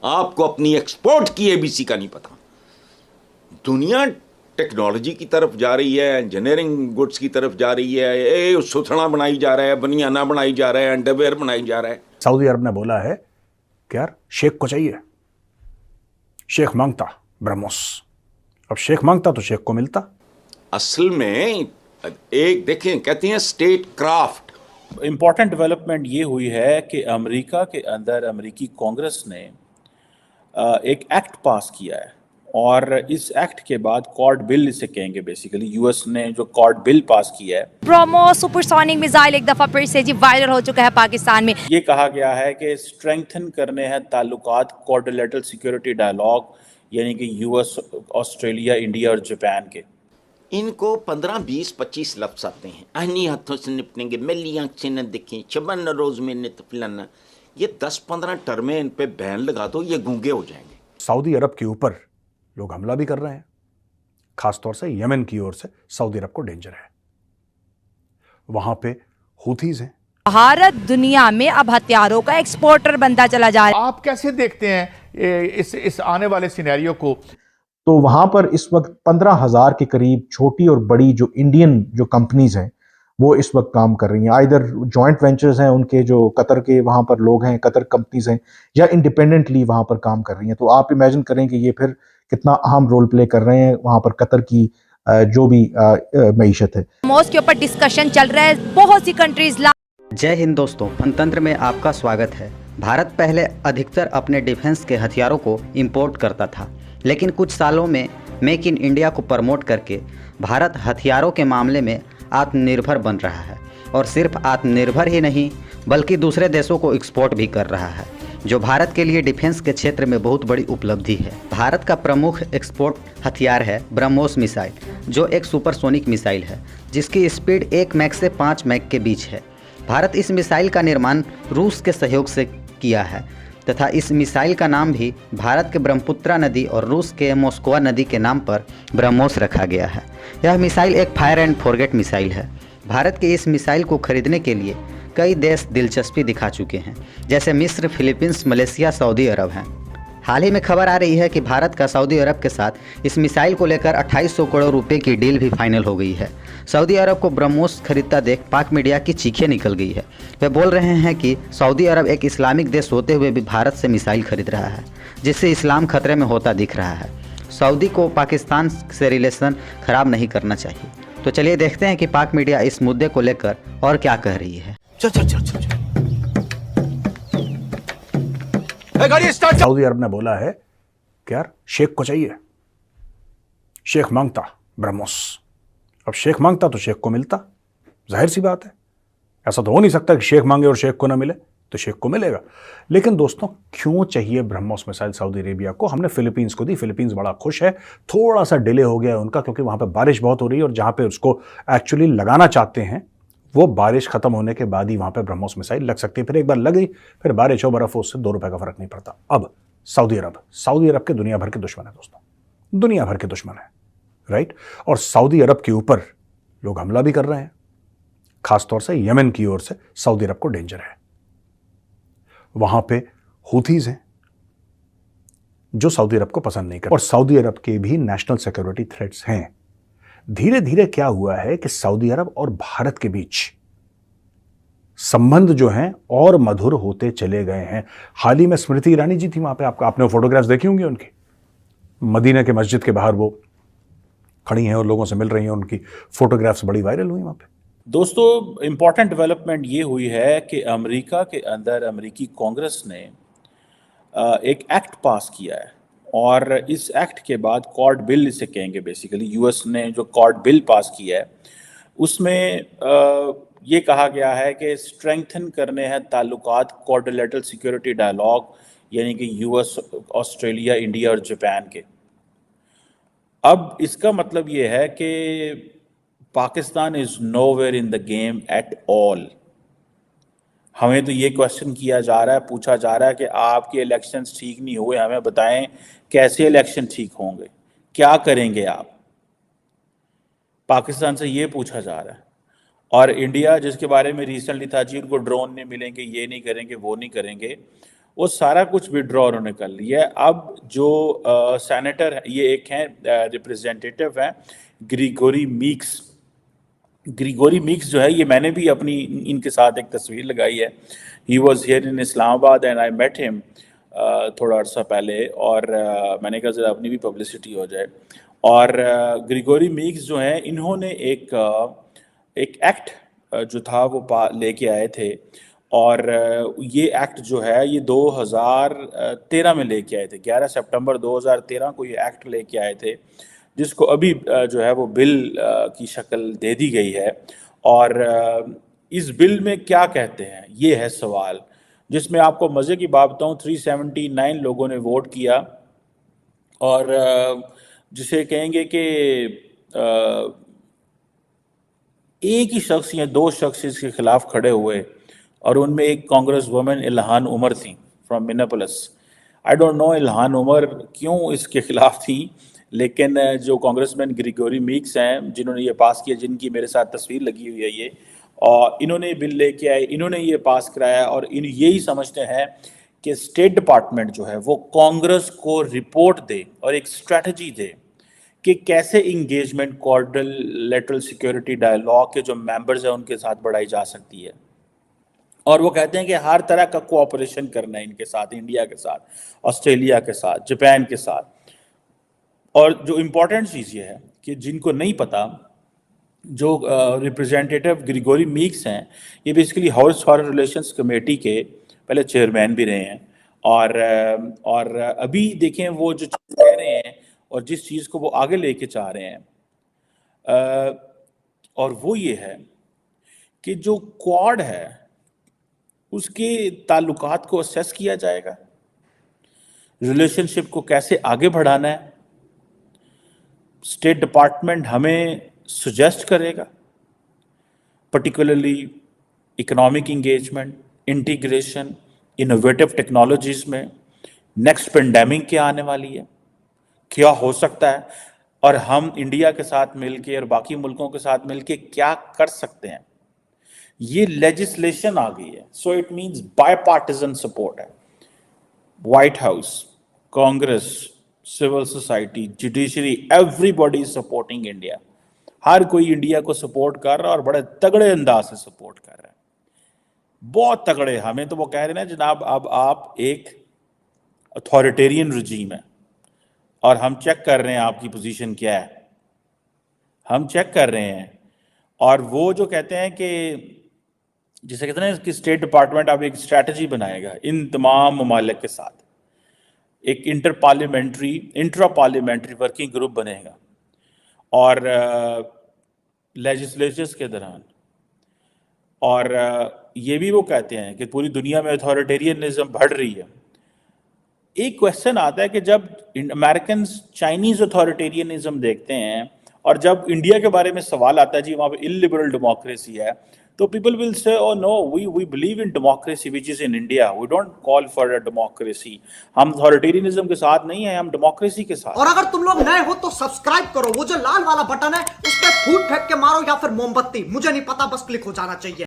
आपको अपनी एक्सपोर्ट की एबीसी का नहीं पता। दुनिया टेक्नोलॉजी की तरफ जा रही है, इंजीनियरिंग गुड्स की तरफ जा रही है, सुथना बनाई जा रहा है, बनियाना बनाई जा रहा है, अंडरवेयर बनाई जा रहा है। सऊदी अरब ने बोला है कि यार शेख को चाहिए, शेख मांगता ब्रह्मोस, अब शेख मांगता तो शेख को मिलता। असल में एक देखें, कहते हैं स्टेट क्राफ्ट। इम्पॉर्टेंट डेवलपमेंट ये हुई है कि अमेरिका के अंदर अमेरिकी कांग्रेस ने एक एक्ट पास किया है, और इस एक्ट के बाद कॉर्ड बिल इसे कहेंगे, बेसिकली यूएस ने जो कॉर्ड बिल पास किया है। ब्रह्मोस सुपरसोनिक मिसाइल एक दफा फिर से जी वायरल हो चुका है पाकिस्तान में। ये कहा गया है कि स्ट्रेंथन करने हैं ताल्लुकात क्वाड्रिलेटरल सिक्योरिटी डायलॉग, यानी कि यूएस, ऑस्ट्रेलिया, इंडिया और जापान के। इनको 15, 20, 25 लफ्ज आते हैं, अन्य हाथों से निपटेंगे, मेरी आंख से न देखें, चबन रोज में न तफलाना। ये 10-15 टर्में इन पे बैन लगा दो, ये गूंगे हो जाएंगे। सऊदी अरब के ऊपर लोग हमला भी कर रहे हैं, खासतौर से यमन की ओर से सऊदी अरब को डेंजर है। वहां पे हुथीज हैं। भारत दुनिया में अब हथियारों का एक्सपोर्टर बनता चला जा रहा है। आप कैसे देखते हैं इस आने वाले सिनेरियो को? तो वहां पर इस वक्त 15,000 के करीब छोटी और बड़ी जो इंडियन जो कंपनीज हैं वो इस वक्त काम कर रही हैं। आइदर जॉइंट वेंचर्स हैं उनके, जो कतर के वहां पर लोग हैं, कतर कंपनीज हैं, या इंडिपेंडेंटली वहां पर काम कर रही हैं। तो आप इमेजिन करें कि ये फिर कितना अहम रोल प्ले कर रहे हैं वहां पर कतर की जो भी मईशत है। ब्रह्मोस के ऊपर डिस्कशन चल रहा है, बहुत सी कंट्रीज। जय हिंद दोस्तों, फनतंत्र में आपका स्वागत है। भारत पहले अधिकतर अपने डिफेंस के हथियारों को इंपोर्ट करता था, लेकिन कुछ सालों में मेक इन इंडिया को प्रमोट करके भारत हथियारों के मामले में आत्मनिर्भर बन रहा है, और सिर्फ आत्मनिर्भर ही नहीं बल्कि दूसरे देशों को एक्सपोर्ट भी कर रहा है, जो भारत के लिए डिफेंस के क्षेत्र में बहुत बड़ी उपलब्धि है। भारत का प्रमुख एक्सपोर्ट हथियार है ब्रह्मोस मिसाइल, जो एक सुपरसोनिक मिसाइल है जिसकी स्पीड 1 मैक से 5 मैक के बीच है। भारत इस मिसाइल का निर्माण रूस के सहयोग से किया है, तथा इस मिसाइल का नाम भी भारत के ब्रह्मपुत्रा नदी और रूस के मोस्कवा नदी के नाम पर ब्रह्मोस रखा गया है। यह मिसाइल एक फायर एंड फॉरगेट मिसाइल है। भारत के इस मिसाइल को खरीदने के लिए कई देश दिलचस्पी दिखा चुके हैं, जैसे मिस्र, फिलीपींस, मलेशिया, सऊदी अरब हैं। हाल ही में खबर आ रही है कि भारत का सऊदी अरब के साथ इस मिसाइल को लेकर 2800 करोड़ रुपए की डील भी फाइनल हो गई है। सऊदी अरब को ब्रह्मोस खरीदता देख पाक मीडिया की चीखें निकल गई है। वे बोल रहे हैं कि सऊदी अरब एक इस्लामिक देश होते हुए भी भारत से मिसाइल खरीद रहा है, जिससे इस्लाम खतरे में होता दिख रहा है। सऊदी को पाकिस्तान से रिलेशन खराब नहीं करना चाहिए। तो चलिए देखते हैं कि पाक मीडिया इस मुद्दे को लेकर और क्या कह रही है। सऊदी अरब ने बोला है कि यार शेख को चाहिए, शेख मांगता ब्रह्मोस, अब शेख मांगता तो शेख को मिलता। जाहिर सी बात है, ऐसा तो हो नहीं सकता कि शेख मांगे और शेख को ना मिले, तो शेख को मिलेगा। लेकिन दोस्तों, क्यों चाहिए ब्रह्मोस मिसाइल सऊदी अरेबिया को? हमने फिलीपींस को दी, फिलीपींस बड़ा खुश है। थोड़ा सा डिले हो गया है उनका, क्योंकि वहां पर बारिश बहुत हो रही है, और जहां पे उसको एक्चुअली लगाना चाहते हैं वो बारिश खत्म होने के बाद ही वहां पे ब्रह्मोस मिसाइल लग सकती है। फिर एक बार लग गई, फिर बारिश हो, बर्फ हो, उससे 2 रुपए का फर्क नहीं पड़ता। अब सऊदी अरब के दुनिया भर के दुश्मन है दोस्तों, दुनिया भर के दुश्मन है, राइट? और सऊदी अरब के ऊपर लोग हमला भी कर रहे हैं, खासतौर से यमन की ओर से सऊदी अरब को डेंजर है। वहां पे हुथीज हैं जो सऊदी अरब को पसंद नहीं करते, और सऊदी अरब के भी नेशनल सिक्योरिटी थ्रेट्स हैं। धीरे धीरे क्या हुआ है कि सऊदी अरब और भारत के बीच संबंध जो हैं और मधुर होते चले गए हैं। हाल ही में स्मृति ईरानी जी थी वहां पे, आपने फोटोग्राफ्स देखी होंगी उनकी, मदीना के मस्जिद के बाहर वो खड़ी हैं और लोगों से मिल रही हैं, उनकी फोटोग्राफ्स बड़ी वायरल हुई वहां पे। दोस्तों, इम्पॉर्टेंट डेवलपमेंट ये हुई है कि अमेरिका के अंदर अमेरिकी कांग्रेस ने एक एक्ट पास किया है, और इस एक्ट के बाद कॉर्ड बिल इसे कहेंगे, बेसिकली यूएस ने जो कॉर्ड बिल पास किया है उसमें ये कहा गया है कि स्ट्रेंथन करने हैं ताल्लुकात क्वाड्रिलेटरल सिक्योरिटी डायलॉग, यानी कि यूएस, ऑस्ट्रेलिया, इंडिया और जापान के। अब इसका मतलब ये है कि Pakistan is nowhere in the game at all. हमें तो ये क्वेश्चन किया जा रहा है, पूछा जा रहा है कि आपके इलेक्शंस ठीक नहीं हुए, हमें बताएं कैसे इलेक्शन ठीक होंगे, क्या करेंगे आप। पाकिस्तान से ये पूछा जा रहा है। और इंडिया, जिसके बारे में रिसेंटली था जी उनको ड्रोन नहीं मिलेंगे, ये नहीं करेंगे, वो नहीं करेंगे, वो सारा कुछ विड्रॉ उन्होंने कर लिया है। अब जो सेनेटर ये एक हैं रिप्रेजेंटेटिव हैं ग्रिगोरी मीक्स जो है, ये मैंने भी अपनी इनके साथ एक तस्वीर लगाई है। He was here in Islamabad and I met him थोड़ा अर्सा पहले, और मैंने कहा ज़रा अपनी भी पब्लिसिटी हो जाए। और ग्रिगोरी मीक्स जो हैं, इन्होंने एक एक्ट जो था वो लेके आए थे, और ये एक्ट जो है ये 2013 में लेके आए थे। 11 सितंबर 2013 को ये एक्ट लेके आए थे, जिसको अभी जो है वो बिल की शक्ल दे दी गई है। और इस बिल में क्या कहते हैं, ये है सवाल, जिसमें आपको मज़े की बात बताऊँ 379 लोगों ने वोट किया, और जिसे कहेंगे कि एक ही शख्स या दो शख्स इसके खिलाफ खड़े हुए, और उनमें एक कांग्रेस वुमेन इल्हान उमर थी from Minneapolis. I don't know Ilhan Omar क्यों इसके खिलाफ थी, लेकिन जो कांग्रेसमैन ग्रिगोरी मीक्स हैं जिन्होंने ये पास किया, जिनकी मेरे साथ तस्वीर लगी हुई है ये, और इन्होंने बिल लेके आए, इन्होंने ये पास कराया, और इन यही समझते हैं कि स्टेट डिपार्टमेंट जो है वो कांग्रेस को रिपोर्ट दे और एक स्ट्रेटजी दे कि कैसे इंगेजमेंट क्वाड्रिलेटरल सिक्योरिटी डायलॉग के जो मेंबर्स हैं उनके साथ बढ़ाई जा सकती है। और वो कहते हैं कि हर तरह का कोऑपरेशन करना है इनके साथ, इंडिया के साथ, ऑस्ट्रेलिया के साथ, जापान के साथ। और जो इम्पोर्टेंट चीज़ ये है कि जिनको नहीं पता, जो रिप्रेजेंटेटिव ग्रिगोरी मीक्स हैं, ये basically house foreign relations committee के पहले चेयरमैन भी रहे हैं, और अभी देखें वो जो चीज़ कह रहे हैं और जिस चीज़ को वो आगे लेके चाह रहे हैं, और वो ये है कि जो क्वाड है उसके ताल्लुकात को असेस किया जाएगा, रिलेशनशिप को कैसे आगे बढ़ाना है, स्टेट डिपार्टमेंट हमें सजेस्ट करेगा, particularly economic engagement, integration, innovative technologies में। नेक्स्ट पेंडेमिक क्या आने वाली है, क्या हो सकता है, और हम इंडिया के साथ मिलके और बाकी मुल्कों के साथ मिलके क्या कर सकते हैं। ये लेजिस्लेशन आ गई है, so it means bipartisan support है। White House, Congress, civil society, judiciary, everybody is supporting India. हर कोई इंडिया को सपोर्ट कर रहा है और बड़े तगड़े अंदाज से सपोर्ट कर रहा है, बहुत तगड़े। हमें तो वो कह रहे हैं ना जनाब, अब आप एक अथॉरिटेरियन रजीम है और हम चेक कर रहे हैं आपकी पोजीशन क्या है, हम चेक कर रहे हैं। और वो जो कहते हैं कि जिसे कहते हैं कि स्टेट डिपार्टमेंट अब एक स्ट्रैटेजी बनाएगा इन तमाम ममालिक के साथ, एक इंट्रा पार्लियामेंट्री वर्किंग ग्रुप बनेगा, और लेजिस्लेचर्स के दौरान। और ये भी वो कहते हैं कि पूरी दुनिया में अथॉरिटेरियनिज्म बढ़ रही है। एक क्वेश्चन आता है कि जब अमेरिकन चाइनीज अथॉरिटेरियनिज्म देखते हैं और जब इंडिया के बारे में सवाल आता है जी वहाँ पे इलिबरल डेमोक्रेसी है, तो people will say oh no, we believe in democracy which is in India, we don't call for a democracy. हम अथॉरिटेरियनिज्म के साथ नहीं है, हम डेमोक्रेसी के साथ। और अगर तुम लोग नए हो तो सब्सक्राइब करो, वो जो लाल वाला बटन है उस पर फूट फेंक के मारो या फिर मोमबत्ती, मुझे नहीं पता, बस क्लिक हो जाना चाहिए।